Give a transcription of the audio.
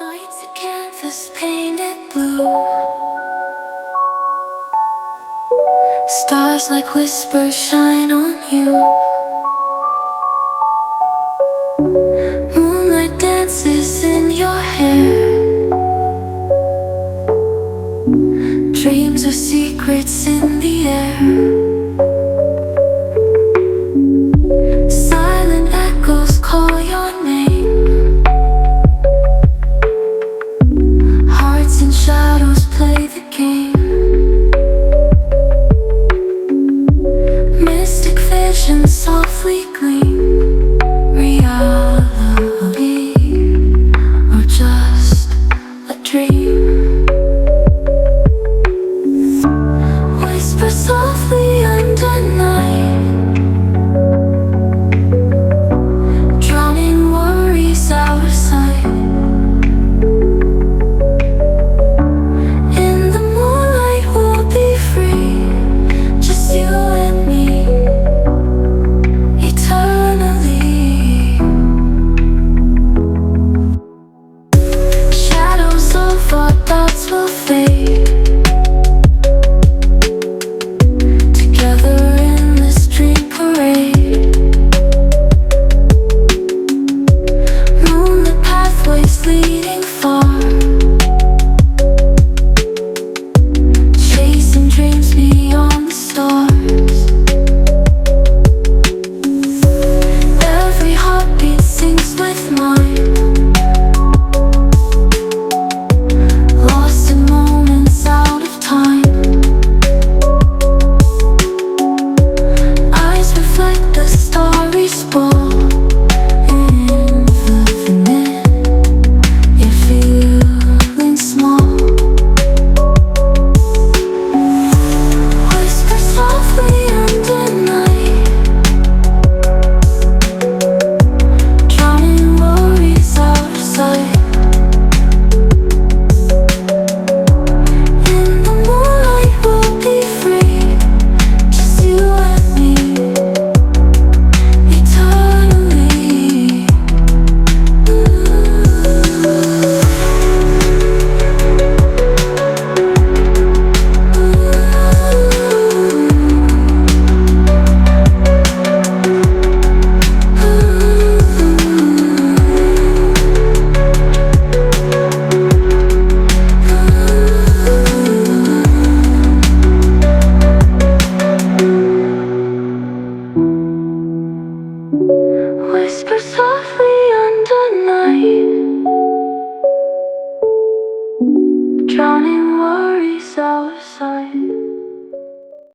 Nights a canvas painted blue, stars like whispers shine on you. Moonlight dances in your hair, dreams are secrets in the air. Silent echoes call your name, hearts in shadows play the game. Mystic visions softly gleam, reality or just a dream. Whisper softly under night, drowning worries out of sight. In the moonlight we'll be free, just you and me, eternally. Shadows of our thoughts will fade,